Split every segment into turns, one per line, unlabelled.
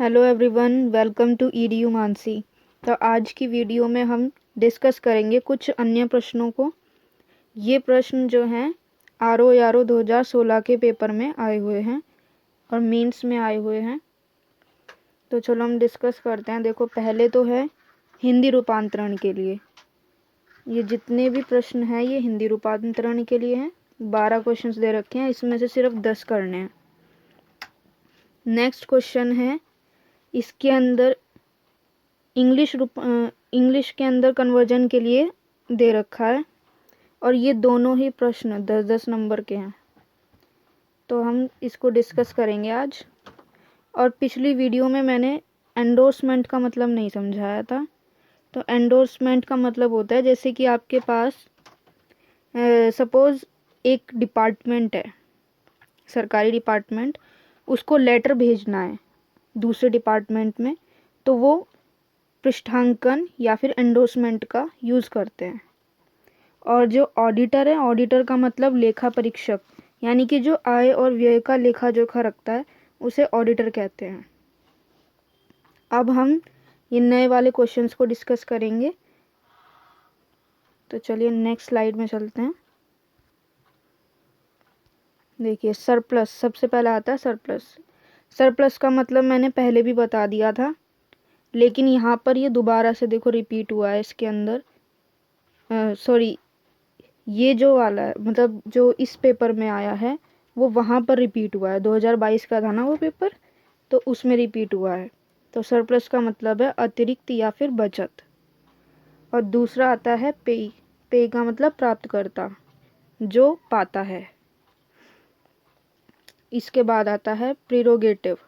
Hello everyone, welcome to EDU Mansi. तो आज की वीडियो में हम डिस्कस करेंगे कुछ अन्य प्रश्नों को। ये प्रश्न जो हैं आरओ यारो 2016 के पेपर में आए हुए हैं और मेंस में आए हुए हैं। तो चलो हम डिस्कस करते हैं। देखो, पहले तो है हिंदी रूपांतरण के लिए। ये जितने भी प्रश्न हैं ये हिंदी रूपांतरण के लिए हैं। 12 क्वेश्चंस दे रखे हैं, इसमें से सिर्फ 10 करने हैं। नेक्स्ट क्वेश्चन है, इसके अंदर इंग्लिश के अंदर कन्वर्जन के लिए दे रखा है और ये दोनों ही प्रश्न 10-10 नंबर के हैं। तो हम इसको डिस्कस करेंगे आज। और पिछली वीडियो में मैंने एंडोर्समेंट का मतलब नहीं समझाया था। तो एंडोर्समेंट का मतलब होता है जैसे कि आपके पास सपोज़ एक डिपार्टमेंट है, सरकारी डिपार्टमेंट, उसको लेटर भेजना है दूसरे डिपार्टमेंट में, तो वो पृष्ठांकन या फिर एंडोर्समेंट का यूज़ करते हैं। और जो ऑडिटर है, ऑडिटर का मतलब लेखा परीक्षक, यानी कि जो आय और व्यय का लेखा जोखा रखता है उसे ऑडिटर कहते हैं। अब हम ये नए वाले क्वेश्चंस को डिस्कस करेंगे। तो चलिए नेक्स्ट स्लाइड में चलते हैं। देखिए, सरप्लस सबसे पहले आता है। सरप्लस सरप्लस का मतलब मैंने पहले भी बता दिया था, लेकिन यहाँ पर ये दोबारा से देखो रिपीट हुआ है इसके अंदर। सॉरी, ये जो वाला है मतलब जो इस पेपर में आया है वो वहाँ पर रिपीट हुआ है। 2022 का था ना वो पेपर, तो उसमें रिपीट हुआ है। तो सरप्लस का मतलब है अतिरिक्त या फिर बचत। और दूसरा आता है पेय। पेय का मतलब प्राप्तकर्ता, जो पाता है। इसके बाद आता है प्रीरोगेटिव।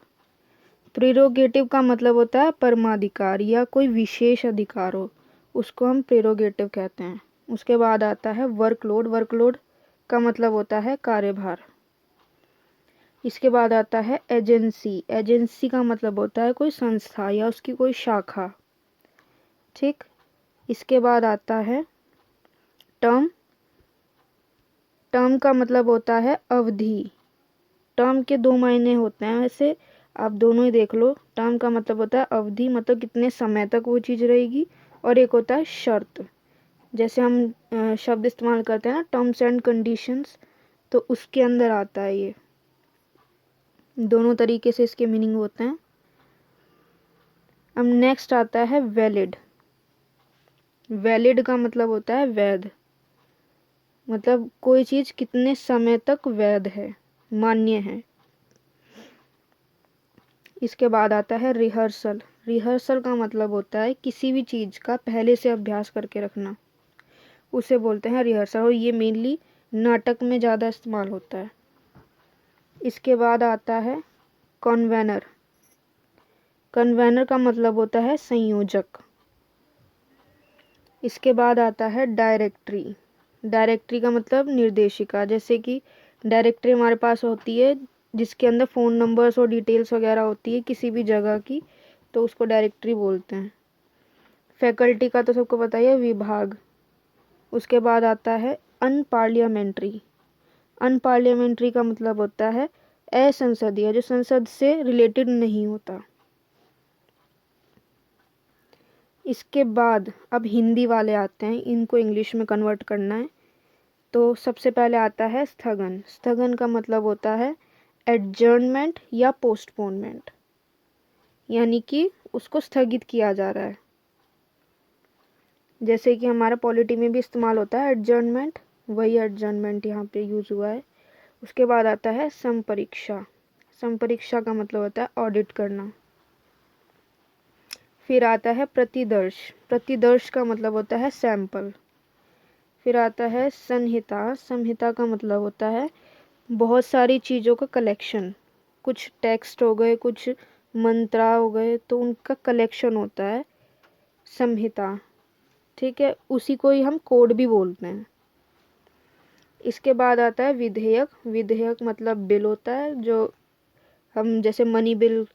प्रीरोगेटिव का मतलब होता है परमाधिकार या कोई विशेष अधिकार हो, उसको हम प्रीरोगेटिव कहते हैं। उसके बाद आता है वर्कलोड। वर्कलोड का मतलब होता है कार्यभार। इसके बाद आता है एजेंसी। एजेंसी का मतलब होता है कोई संस्था या उसकी कोई शाखा। ठीक। इसके बाद आता है टर्म। टर्म का मतलब होता है अवधि। टर्म के दो मायने होते हैं, वैसे आप दोनों ही देख लो। टर्म का मतलब होता है अवधि, मतलब कितने समय तक वो चीज़ रहेगी, और एक होता है शर्त। जैसे हम शब्द इस्तेमाल करते हैं ना, टर्म्स एंड कंडीशंस, तो उसके अंदर आता है ये। दोनों तरीके से इसके मीनिंग होते हैं। अब नेक्स्ट आता है वैलिड। वैलिड का मतलब होता है वैध, मतलब कोई चीज़ कितने समय तक वैध है, मान्य है। इसके बाद आता है रिहर्सल। रिहर्सल का मतलब होता है किसी भी चीज़ का पहले से अभ्यास करके रखना, उसे बोलते हैं रिहर्सल। और ये मेनली नाटक में ज़्यादा इस्तेमाल होता है। इसके बाद आता है कन्वेनर। कन्वेनर का मतलब होता है संयोजक। इसके बाद आता है डायरेक्टरी। डायरेक्टरी का मतलब निर्देशिका। जैसे कि डायरेक्टरी हमारे पास होती है जिसके अंदर फ़ोन नंबर्स और डिटेल्स वगैरह होती है किसी भी जगह की, तो उसको डायरेक्टरी बोलते हैं। फैकल्टी का तो सबको पता ही है, विभाग। उसके बाद आता है अनपार्लियामेंट्री। अनपार्लियामेंट्री का मतलब होता है असंसदीय, जो संसद से रिलेटेड नहीं होता। इसके बाद अब हिंदी वाले आते हैं, इनको इंग्लिश में कन्वर्ट करना है। तो सबसे पहले आता है स्थगन। स्थगन का मतलब होता है एडजर्नमेंट या पोस्टपोनमेंट, यानी कि उसको स्थगित किया जा रहा है। जैसे कि हमारा पॉलिटी में भी इस्तेमाल होता है एडजर्नमेंट, वही एडजर्नमेंट यहाँ पे यूज़ हुआ है। उसके बाद आता है संपरीक्षा। संपरीक्षा का मतलब होता है ऑडिट करना। फिर आता है प्रतिदर्श। प्रतिदर्श का मतलब होता है सैंपल। फिर आता है संहिता। संहिता का मतलब होता है बहुत सारी चीज़ों का कलेक्शन। कुछ टेक्स्ट हो गए, कुछ मंत्रा हो गए, तो उनका कलेक्शन होता है संहिता। ठीक है, उसी को ही हम कोड भी बोलते हैं। इसके बाद आता है विधेयक। विधेयक मतलब बिल होता है, जो हम जैसे मनी बिल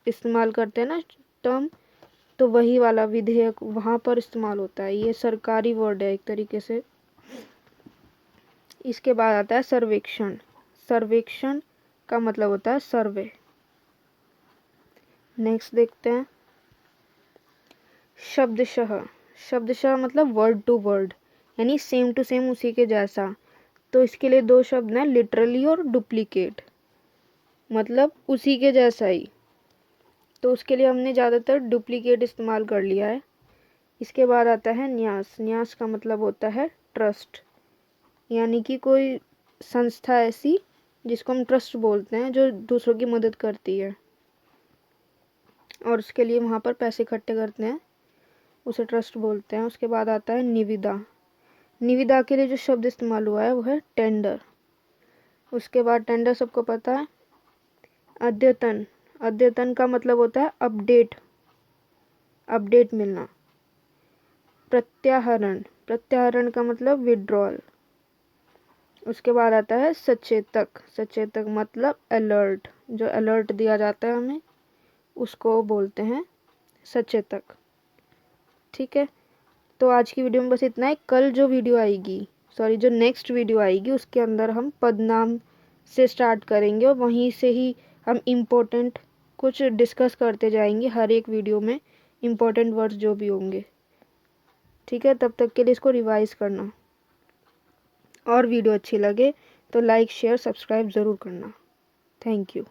इस्तेमाल करते हैं ना टर्म, तो वही वाला विधेयक वहाँ पर इस्तेमाल होता है। ये सरकारी वर्ड है एक तरीके से। इसके बाद आता है सर्वेक्षण। सर्वेक्षण का मतलब होता है सर्वे। नेक्स्ट देखते हैं शब्दशः। शब्दशः मतलब वर्ड टू वर्ड, यानी सेम टू सेम, उसी के जैसा। तो इसके लिए दो शब्द हैं, लिटरली और डुप्लीकेट, मतलब उसी के जैसा ही। तो उसके लिए हमने ज़्यादातर डुप्लीकेट इस्तेमाल कर लिया है। इसके बाद आता है न्यास। न्यास का मतलब होता है ट्रस्ट, यानी कि कोई संस्था ऐसी जिसको हम ट्रस्ट बोलते हैं, जो दूसरों की मदद करती है और उसके लिए वहाँ पर पैसे इकट्ठे करते हैं, उसे ट्रस्ट बोलते हैं। उसके बाद आता है निविदा। निविदा के लिए जो शब्द इस्तेमाल हुआ है वो है टेंडर। उसके बाद टेंडर सबको पता है। अद्यतन। अद्यतन का मतलब होता है अपडेट, अपडेट मिलना। प्रत्याहरण। प्रत्याहरण का मतलब विड्रॉल। उसके बाद आता है सचेतक। सचेतक मतलब अलर्ट, जो अलर्ट दिया जाता है हमें उसको बोलते हैं सचेतक। ठीक है, तो आज की वीडियो में बस इतना ही। कल जो वीडियो आएगी, सॉरी जो नेक्स्ट वीडियो आएगी, उसके अंदर हम पदनाम से स्टार्ट करेंगे और वहीं से ही हम इम्पोर्टेंट कुछ डिस्कस करते जाएंगे, हर एक वीडियो में इम्पोर्टेंट वर्ड्स जो भी होंगे। ठीक है, तब तक के लिए इसको रिवाइज करना, और वीडियो अच्छी लगे तो लाइक शेयर सब्सक्राइब ज़रूर करना। Thank you.